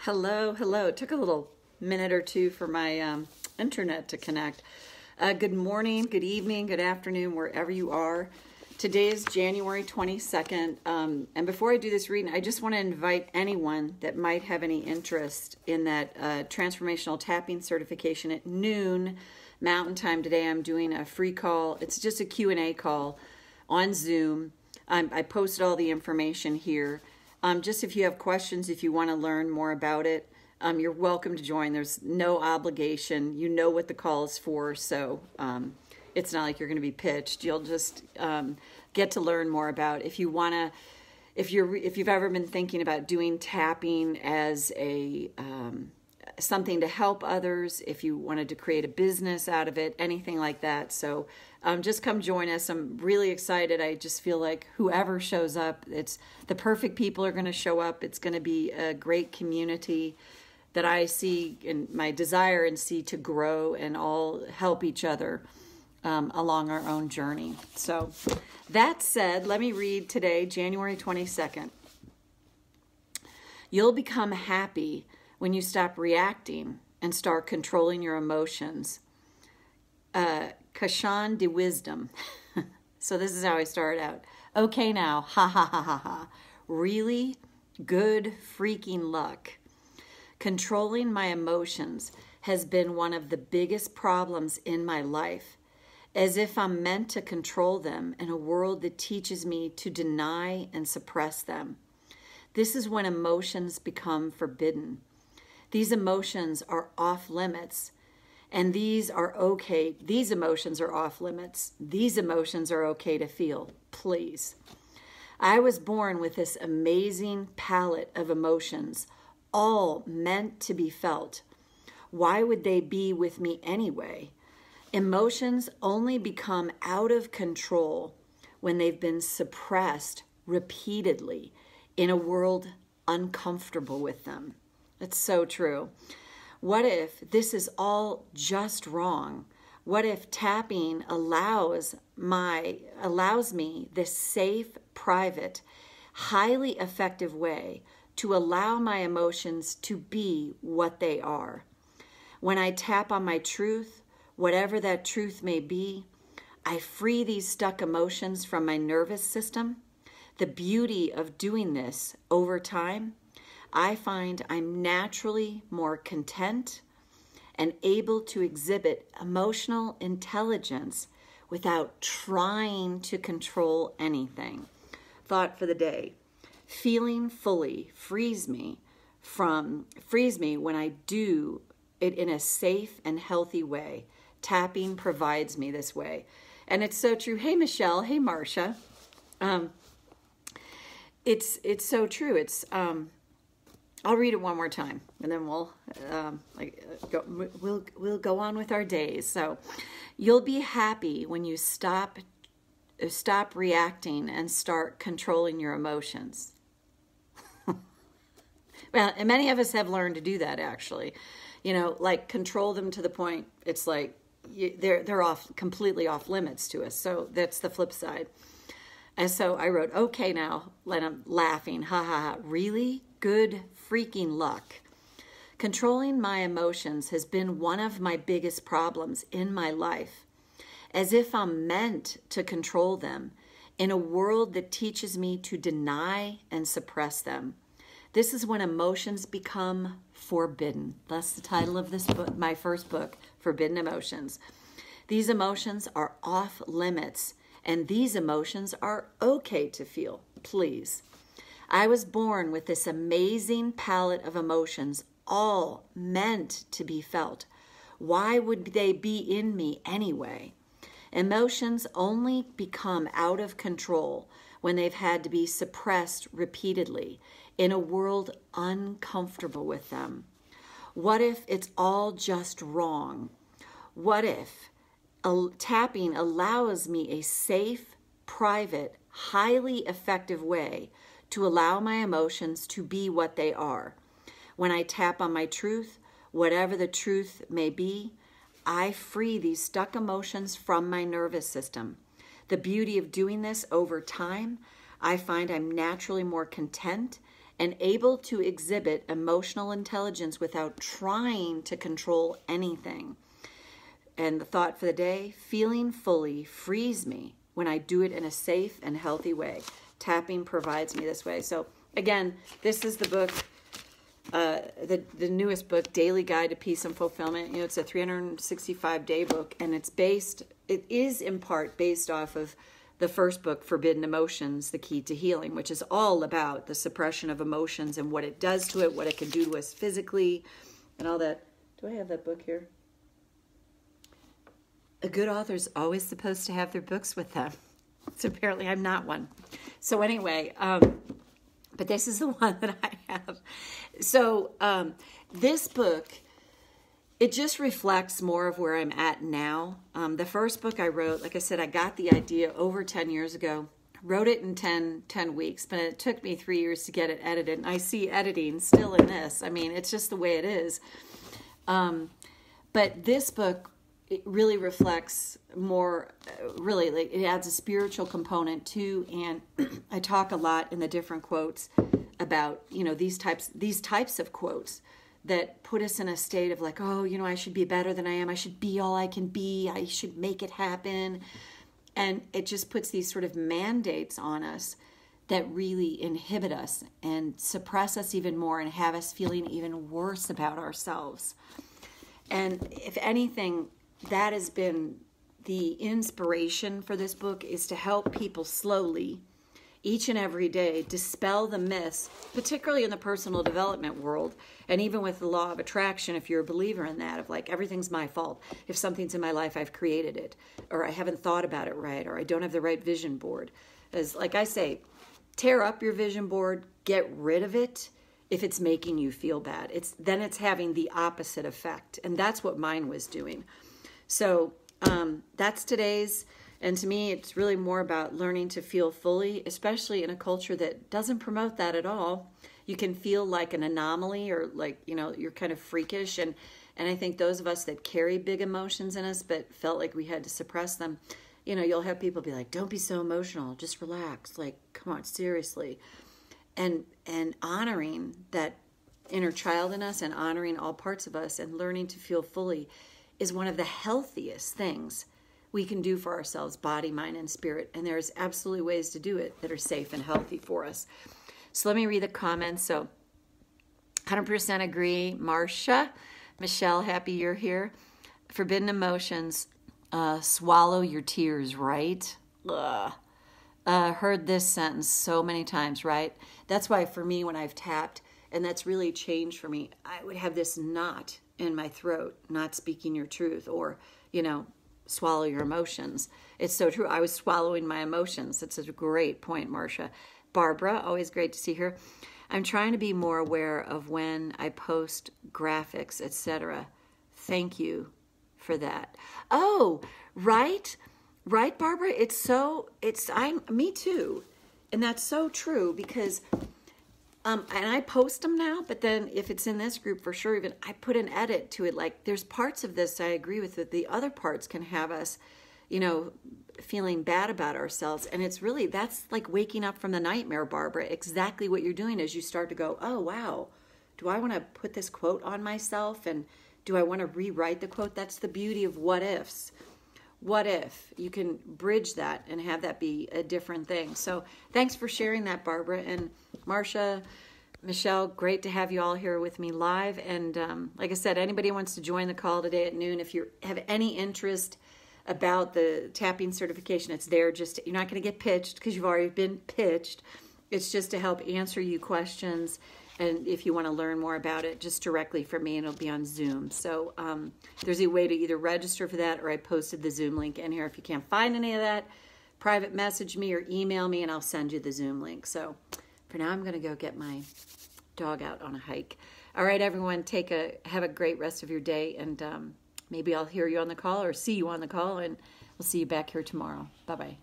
Hello, hello. It took a little minute or two for my internet to connect. Good morning, good evening, good afternoon, wherever you are. Today is January 22nd. And before I do this reading, I just want to invite anyone that might have any interest in that transformational tapping certification at noon Mountain Time. Today I'm doing a free call. It's just a Q&A call on Zoom. I posted all the information here. Just if you have questions, if you want to learn more about it, you're welcome to join. There's no obligation. You know what the call is for, so it's not like you're going to be pitched. You'll just get to learn more about. If you want to, if you've ever been thinking about doing tapping as a something to help others, if you wanted to create a business out of it, anything like that. So just come join us. I'm really excited. I just feel like whoever shows up, it's the perfect people are going to show up. It's going to be a great community that I see and my desire and see to grow and all help each other along our own journey. So that said, let me read today, January 22nd. You'll become happy when you stop reacting and start controlling your emotions. Kashan de wisdom. So this is how I start out. Okay now, ha ha ha ha ha. Really good freaking luck. Controlling my emotions has been one of the biggest problems in my life, as if I'm meant to control them in a world that teaches me to deny and suppress them. This is when emotions become forbidden. These emotions are off limits, and these are okay. These emotions are off limits. These emotions are okay to feel, please. I was born with this amazing palette of emotions, all meant to be felt. Why would they be with me anyway? Emotions only become out of control when they've been suppressed repeatedly in a world uncomfortable with them. It's so true. What if this is all just wrong? What if tapping allows me this safe, private, highly effective way to allow my emotions to be what they are? When I tap on my truth, whatever that truth may be, I free these stuck emotions from my nervous system. The beauty of doing this over time, I find I'm naturally more content and able to exhibit emotional intelligence without trying to control anything. Thought for the day. Feeling fully frees me when I do it in a safe and healthy way. Tapping provides me this way. And it's so true. Hey, Michelle. Hey, Marcia. It's so true. It's I'll read it one more time, and then we'll go on with our days. So, you'll be happy when you stop reacting and start controlling your emotions. Well, and many of us have learned to do that, actually. You know, like control them to the point it's like they're completely off limits to us. So that's the flip side. And so I wrote, okay now, let them laughing, ha ha ha. Really good freaking luck. Controlling my emotions has been one of my biggest problems in my life, as if I'm meant to control them in a world that teaches me to deny and suppress them. This is when emotions become forbidden. That's the title of this book, my first book, Forbidden Emotions. These emotions are off limits, and these emotions are okay to feel, please. I was born with this amazing palette of emotions, all meant to be felt. Why would they be in me anyway? Emotions only become out of control when they've had to be suppressed repeatedly in a world uncomfortable with them. What if it's all just wrong? What if tapping allows me a safe, private, highly effective way to allow my emotions to be what they are? When I tap on my truth, whatever the truth may be, I free these stuck emotions from my nervous system. The beauty of doing this over time, I find I'm naturally more content and able to exhibit emotional intelligence without trying to control anything. And the thought for the day, feeling fully frees me when I do it in a safe and healthy way. Tapping provides me this way. So again, this is the book, the newest book, Daily Guide to Peace and Fulfillment. You know, it's a 365-day book, and it is in part based off of the first book, Forbidden Emotions, The Key to Healing, which is all about the suppression of emotions and what it does to it, what it can do to us physically, and all that. Do I have that book here? A good author's always supposed to have their books with them. So apparently I'm not one. So anyway, but this is the one that I have. So this book, it just reflects more of where I'm at now. The first book I wrote, like I said, I got the idea over 10 years ago. Wrote it in 10 weeks, but it took me 3 years to get it edited. And I see editing still in this. I mean, it's just the way it is. But this book, it really reflects more, really, like it adds a spiritual component too. And I talk a lot in the different quotes about, you know, these types of quotes that put us in a state of like, oh, you know, I should be better than I am. I should be all I can be. I should make it happen. And it just puts these sort of mandates on us that really inhibit us and suppress us even more and have us feeling even worse about ourselves. And if anything, that has been the inspiration for this book, is to help people slowly, each and every day, dispel the myths, particularly in the personal development world, and even with the law of attraction, if you're a believer in that, of like, everything's my fault. If something's in my life, I've created it, or I haven't thought about it right, or I don't have the right vision board. As like I say, tear up your vision board, get rid of it if it's making you feel bad. Then it's having the opposite effect, and that's what mine was doing. So that's today's, and to me, it's really more about learning to feel fully, especially in a culture that doesn't promote that at all. You can feel like an anomaly, or like, you know, you're kind of freakish. And I think those of us that carry big emotions in us but felt like we had to suppress them, you know, you'll have people be like, don't be so emotional, just relax. Like, come on, seriously. And honoring that inner child in us and honoring all parts of us and learning to feel fully is one of the healthiest things we can do for ourselves, body, mind, and spirit. And there's absolutely ways to do it that are safe and healthy for us. So let me read the comments. So 100% agree. Marcia, Michelle, happy you're here. Forbidden emotions, swallow your tears, right? Heard this sentence so many times, right? That's why for me, when I've tapped, and that's really changed for me, I would have this knot in my throat, not speaking your truth, or, you know, swallow your emotions. It's so true. I was swallowing my emotions. That's a great point, Marcia. Barbara, always great to see her. I'm trying to be more aware of when I post graphics, etc. Thank you for that. Oh, right, Barbara. Me too. And that's so true, because and I post them now, but then if it's in this group, for sure, even I put an edit to it. Like, there's parts of this I agree with, that the other parts can have us, you know, feeling bad about ourselves. And it's really, that's like waking up from the nightmare, Barbara. Exactly what you're doing is you start to go, oh, wow, do I want to put this quote on myself? And do I want to rewrite the quote? That's the beauty of what ifs. What if you can bridge that and have that be a different thing? So thanks for sharing that, Barbara. And Marcia, Michelle, great to have you all here with me live. And like I said, anybody who wants to join the call today at noon, if you have any interest about the tapping certification, it's there. Just, you're not going to get pitched because you've already been pitched. It's just to help answer you questions. And if you want to learn more about it, just directly from me, and it'll be on Zoom. So there's a way to either register for that, or I posted the Zoom link in here. If you can't find any of that, private message me or email me, and I'll send you the Zoom link. So for now, I'm going to go get my dog out on a hike. All right, everyone, have a great rest of your day, and maybe I'll hear you on the call or see you on the call, and we'll see you back here tomorrow. Bye-bye.